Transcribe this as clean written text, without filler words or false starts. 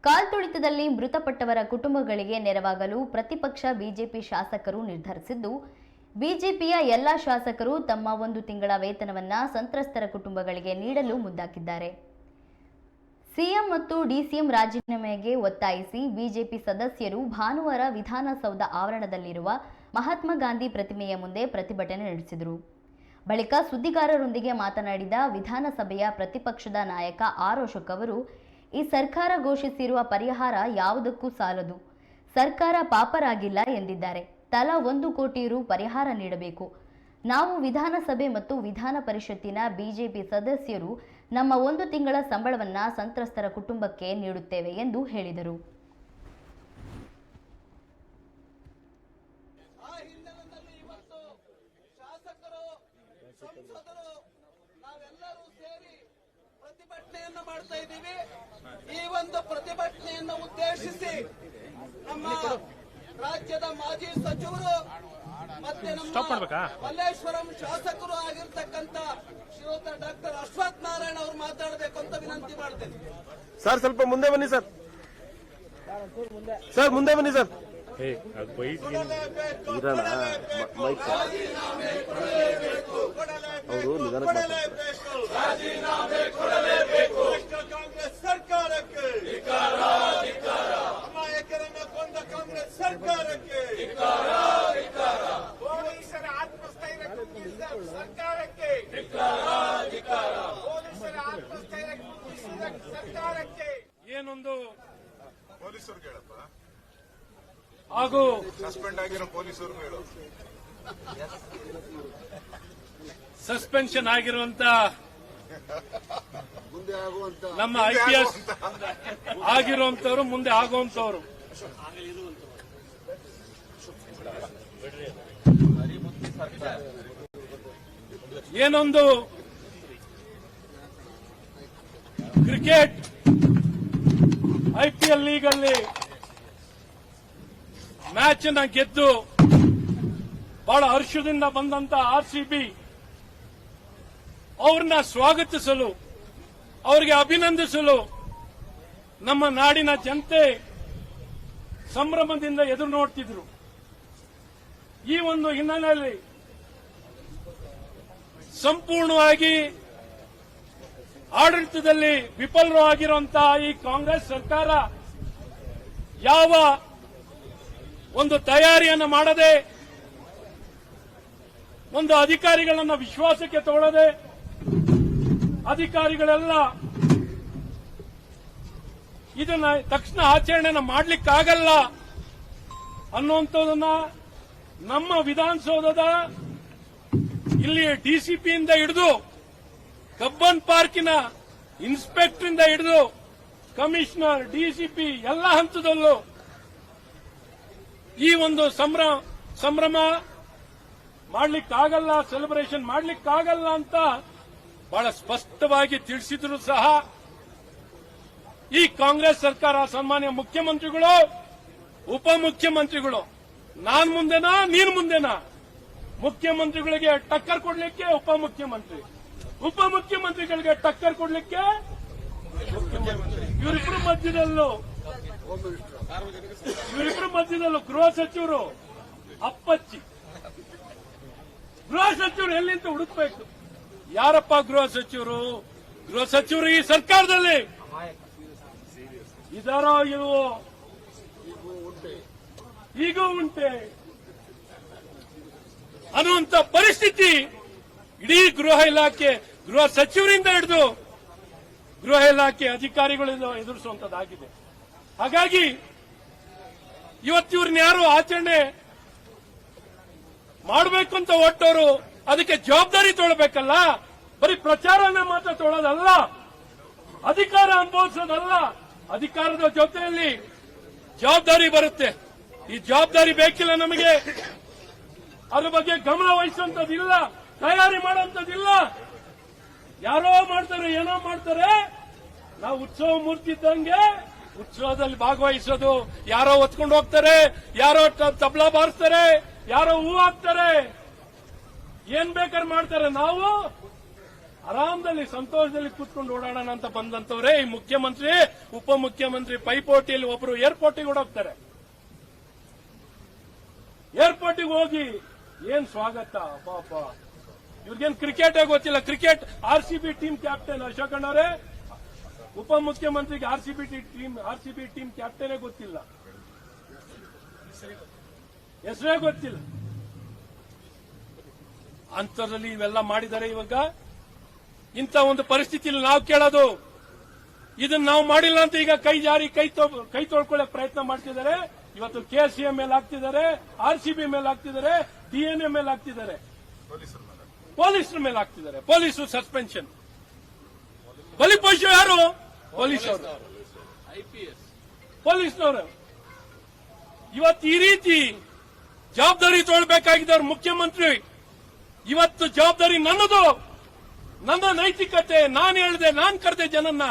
ಕಾಲ್ತುಳಿತದಲ್ಲಿ ಮೃತಪಟ್ಟವರ ಕುಟುಂಬಗಳಿಗೆ ನೆರವಾಗಲು ಪ್ರತಿಪಕ್ಷ ಬಿಜೆಪಿ ಶಾಸಕರು ನಿರ್ಧರಿಸಿದ್ದು, ಬಿಜೆಪಿಯ ಎಲ್ಲ ಶಾಸಕರು ತಮ್ಮ 1 ತಿಂಗಳ ವೇತನವನ್ನು ಸಂತ್ರಸ್ತರ ಕುಟುಂಬಗಳಿಗೆ ನೀಡಲು ಮುಂದಾಗಿದ್ದಾರೆ. ಸಿಎಂ ಮತ್ತು ಡಿಸಿಎಂ ರಾಜೀನಾಮೆಗೆ ಒತ್ತಾಯಿಸಿ ಬಿಜೆಪಿ ಸದಸ್ಯರು ಭಾನುವಾರ ವಿಧಾನಸೌಧ ಆವರಣದಲ್ಲಿರುವ ಮಹಾತ್ಮ ಗಾಂಧಿ ಪ್ರತಿಮೆಯ ಮುಂದೆ ಪ್ರತಿಭಟನೆ ನಡೆಸಿದರು. ಬಳಿಕ ಸುದ್ದಿಗಾರರೊಂದಿಗೆ ಮಾತನಾಡಿದ ವಿಧಾನಸಭೆಯ ಪ್ರತಿಪಕ್ಷದ ನಾಯಕ ಆರ್ ಅಶೋಕ್ ಅವರು, ಈ ಸರ್ಕಾರ ಘೋಷಿಸಿರುವ ಪರಿಹಾರ ಯಾವುದಕ್ಕೂ ಸಾಲದು, ಸರ್ಕಾರ ಪಾಪರಾಗಿಲ್ಲ ಎಂದಿದ್ದಾರೆ. ತಲಾ 1 ಕೋಟಿ ರು ಪರಿಹಾರ ನೀಡಬೇಕು. ನಾವು ವಿಧಾನಸಭೆ ಮತ್ತು ವಿಧಾನ ಪರಿಷತ್ತಿನ ಬಿಜೆಪಿ ಸದಸ್ಯರು ನಮ್ಮ 1 ತಿಂಗಳ ಸಂಬಳವನ್ನು ಸಂತ್ರಸ್ತರ ಕುಟುಂಬಕ್ಕೆ ನೀಡುತ್ತೇವೆ ಎಂದು ಹೇಳಿದರು. ಪ್ರತಿಭಟನೆಯನ್ನು ಮಾಡ್ತಾ ಇದ್ದೀವಿ. ಈ ಒಂದು ಪ್ರತಿಭಟನೆಯನ್ನು ಉದ್ದೇಶಿಸಿ ನಮ್ಮ ರಾಜ್ಯದ ಮಾಜಿ ಸಚಿವರು ಮತ್ತೆ ನಮ್ಮ ಮಲ್ಲೇಶ್ವರಂ ಶಾಸಕರು ಆಗಿರ್ತಕ್ಕಂಥ ಶ್ರೀಯುತ ಡಾಕ್ಟರ್ ಅಶ್ವಥ್ ನಾರಾಯಣ ಅವರು ಮಾತಾಡಬೇಕು ಅಂತ ವಿನಂತಿ ಮಾಡ್ತೇನೆ. ಸರ್ ಸ್ವಲ್ಪ ಮುಂದೆ ಬನ್ನಿ ಸರ್. ಸರ್ ಮುಂದೆ ಬನ್ನಿ ಸರ್. ಅವರು ಕಾಂಗ್ರೆಸ್ ಸರ್ಕಾರಕ್ಕೆ ನಾಯಕರನ್ನು ಕೊಂದ ಕಾಂಗ್ರೆಸ್ ಸರ್ಕಾರಕ್ಕೆ ಪೊಲೀಸರ ಆತ್ಮಸ್ಥೈರ್ಯ ಕುಗ್ಗಿಸಿದ ಸರ್ಕಾರಕ್ಕೆ ಪೊಲೀಸರ ಆತ್ಮಸ್ಥೈರ್ಯ ಕುಗ್ಗಿಸಿದ ಸರ್ಕಾರಕ್ಕೆ ಏನೊಂದು ಪೊಲೀಸರಿಗೆ ಹೇಳಪ್ಪ, ಹಾಗೂ ಸಸ್ಪೆಂಡ್ ಆಗಿರೋ ಪೊಲೀಸರು ಹೇಳು. ಸಸ್ಪೆನ್ಷನ್ ಆಗಿರುವಂತ ನಮ್ಮ IPS ಆಗಿರುವಂತವರು ಮುಂದೆ ಆಗುವಂತವರು ಏನೊಂದು ಕ್ರಿಕೆಟ್ IPL ಲೀಗಲ್ಲಿ ಮ್ಯಾಚ್ ಅನ್ನ ಗೆದ್ದು ಬಹಳ ಹರ್ಷದಿಂದ ಬಂದಂತ RCB ಅವ್ರನ್ನ ಸ್ವಾಗತಿಸಲು, ಅವರಿಗೆ ಅಭಿನಂದಿಸಲು ನಮ್ಮ ನಾಡಿನ ಜನತೆ ಸಂಭ್ರಮದಿಂದ ಎದುರು ನೋಡ್ತಿದ್ರು. ಈ ಒಂದು ಹಿನ್ನೆಲೆಯಲ್ಲಿ ಸಂಪೂರ್ಣವಾಗಿ ಆಡಳಿತದಲ್ಲಿ ವಿಫಲರು ಆಗಿರುವಂತಹ ಈ ಕಾಂಗ್ರೆಸ್ ಸರ್ಕಾರ ಯಾವ ಒಂದು ತಯಾರಿಯನ್ನು ಮಾಡದೆ, ಒಂದು ಅಧಿಕಾರಿಗಳನ್ನ ವಿಶ್ವಾಸಕ್ಕೆ ತಗೊಳ್ಳದೆ, ಅಧಿಕಾರಿಗಳೆಲ್ಲ ಇದನ್ನ ತಕ್ಷಣ ಆಚರಣೆನ ಮಾಡಲಿಕ್ಕಾಗಲ್ಲ ಅನ್ನುವಂಥದ್ದನ್ನ ನಮ್ಮ ವಿಧಾನಸೌಧದ ಇಲ್ಲಿ ಡಿಸಿಪಿಯಿಂದ ಹಿಡಿದು ಕಬ್ಬನ್ ಪಾರ್ಕಿನ ಇನ್ಸ್ಪೆಕ್ಟರ್ ಇಂದ ಹಿಡಿದು ಕಮಿಷನರ್, ಡಿಸಿಪಿ ಎಲ್ಲ ಹಂತದಲ್ಲೂ ಈ ಒಂದು ಸಂಭ್ರಮ ಮಾಡಲಿಕ್ಕಾಗಲ್ಲ, ಸೆಲೆಬ್ರೇಷನ್ ಮಾಡಲಿಕ್ಕಾಗಲ್ಲ ಅಂತ ಬಹಳ ಸ್ಪಷ್ಟವಾಗಿ ತಿಳಿಸಿದ್ರು ಸಹ ಈ ಕಾಂಗ್ರೆಸ್ ಸರ್ಕಾರ, ಸನ್ಮಾನ್ಯ ಮುಖ್ಯಮಂತ್ರಿಗಳು, ಉಪಮುಖ್ಯಮಂತ್ರಿಗಳು, ನಾನ್ ಮುಂದೆನಾ ನೀನ್ ಮುಂದೆನಾ, ಮುಖ್ಯಮಂತ್ರಿಗಳಿಗೆ ಟಕ್ಕರ್ ಕೊಡ್ಲಿಕ್ಕೆ ಉಪಮುಖ್ಯಮಂತ್ರಿಗಳಿಗೆ ಟಕ್ಕರ್ ಕೊಡ್ಲಿಕ್ಕೆ ಇವರಿಬ್ಬರು ಮಧ್ಯದಲ್ಲೂ ಗೃಹ ಸಚಿವರು ಅಪ್ಪಚ್ಚಿ. ಗೃಹ ಸಚಿವರು ಎಲ್ಲಿಂದ ಹುಡುಕ್ಬೇಕು? ಯಾರಪ್ಪ ಗೃಹ ಸಚಿವರು? ಗೃಹ ಸಚಿವರು ಈ ಸರ್ಕಾರದಲ್ಲಿ ಇದಾರೋ ಇಲ್ವೋ? ಈಗೂ ಉಂಟೆ ಅನ್ನುವಂತ ಪರಿಸ್ಥಿತಿ ಇಡೀ ಗೃಹ ಇಲಾಖೆ, ಗೃಹ ಸಚಿವರಿಂದ ಹಿಡಿದು ಗೃಹ ಇಲಾಖೆ ಅಧಿಕಾರಿಗಳಿಂದ ಎದುರಿಸುವಂತದ್ದಾಗಿದೆ. ಹಾಗಾಗಿ ಇವತ್ತಿವ್ರನ್ನ ಯಾರು ಆಚರಣೆ ಮಾಡಬೇಕು ಅಂತ ಹೊರಟವರು ಅದಕ್ಕೆ ಜವಾಬ್ದಾರಿ ತೊಗೊಳ್ಬೇಕಲ್ಲ. ಬರೀ ಪ್ರಚಾರನ ಮಾತ್ರ ತೊಗೊಳ್ಳೋದಲ್ಲ, ಅಧಿಕಾರ ಅನುಭವಿಸೋದಲ್ಲ. ಅಧಿಕಾರದ ಜೊತೆಯಲ್ಲಿ ಜವಾಬ್ದಾರಿ ಬರುತ್ತೆ. ಈ ಜವಾಬ್ದಾರಿ ಬೇಕಿಲ್ಲ ನಮಗೆ. ಅದ್ರ ಬಗ್ಗೆ ಗಮನ ವಹಿಸುವಂತದಿಲ್ಲ, ತಯಾರಿ ಮಾಡುವಂತದಿಲ್ಲ. ಯಾರೋ ಮಾಡ್ತಾರೆ, ಏನೋ ಮಾಡ್ತಾರೆ. ನಾವು ಉತ್ಸವ ಮೂರ್ತಿ ಇದ್ದಂಗೆ ಉತ್ಸವದಲ್ಲಿ ಭಾಗವಹಿಸೋದು. ಯಾರೋ ಹೊತ್ಕೊಂಡು ಹೋಗ್ತಾರೆ, ಯಾರೋ ತಬಲಾ ಬಾರಿಸ್ತಾರೆ, ಯಾರೋ ಹೂ ಹಾಕ್ತಾರೆ, ಏನ್ ಬೇಕಾದ್ರೆ ಮಾಡ್ತಾರೆ. ನಾವು ಆರಾಮದಲ್ಲಿ ಸಂತೋಷದಲ್ಲಿ ಕೂತ್ಕೊಂಡು ಓಡಾಡೋಣ ಅಂತ ಬಂದಂತವ್ರೆ ಈ ಮುಖ್ಯಮಂತ್ರಿ ಉಪಮುಖ್ಯಮಂತ್ರಿ ಪೈಪೋಟಿಯಲ್ಲಿ ಒಬ್ರು ಏರ್ಪೋರ್ಟಿಗೆ ಓಡೋಗ್ತಾರೆ. ಏರ್ಪೋರ್ಟಿಗೆ ಹೋಗಿ ಏನ್ ಸ್ವಾಗತ ಪಾಪ. ಇವ್ರಿಗೇನ್ ಕ್ರಿಕೆಟೇ ಗೊತ್ತಿಲ್ಲ. Cricket RCB team captain Ashok ಅಣ್ಣವರೇ, ಉಪಮುಖ್ಯಮಂತ್ರಿಗೆ ಆರ್ಸಿಬಿ ಟೀಮ್ ಕ್ಯಾಪ್ಟನೇ ಗೊತ್ತಿಲ್ಲ, ಹೆಸರೇ ಗೊತ್ತಿಲ್ಲ. ಅಂತರದಲ್ಲಿ ಇವೆಲ್ಲ ಮಾಡಿದ್ದಾರೆ. ಇವಾಗ ಇಂಥ ಒಂದು ಪರಿಸ್ಥಿತಿಯಲ್ಲಿ ನಾವು ಕೇಳೋದು, ಇದನ್ನ ನಾವು ಮಾಡಿಲ್ಲ ಅಂತ ಈಗ ಕೈ ಜಾರಿ ಕೈ ತೊಳ್ಕೊಳ್ಳೋಕೆ ಪ್ರಯತ್ನ ಮಾಡ್ತಿದ್ದಾರೆ. ಇವತ್ತು ಕೆಸಿಎಂ ಮೇಲೆ ಹಾಕ್ತಿದ್ದಾರೆ, ಆರ್ಸಿಬಿ ಮೇಲೆ ಹಾಕ್ತಿದ್ದಾರೆ, ಡಿಎನ್ಎ ಮೇಲೆ ಹಾಕ್ತಿದ್ದಾರೆ, ಪೊಲೀಸರ ಮೇಲೆ ಹಾಕ್ತಿದ್ದಾರೆ. ಪೊಲೀಸರು ಸಸ್ಪೆನ್ಷನ್. ಬಲಿಪಶು ಯಾರು? ಪೊಲೀಸವರು, ಪೊಲೀಸ್ನವರು. ಇವತ್ತು ಈ ರೀತಿ ಜವಾಬ್ದಾರಿ ತೊಗೊಳ್ಬೇಕಾಗಿದ್ದವ್ರು ಮುಖ್ಯಮಂತ್ರಿ. ಇವತ್ತು ಜವಾಬ್ದಾರಿ ನನ್ನದು, ನನ್ನ ನೈತಿಕತೆ. ನಾನು ಹೇಳಿದೆ, ನಾನು ಕರೆದೆ ಜನನ್ನ.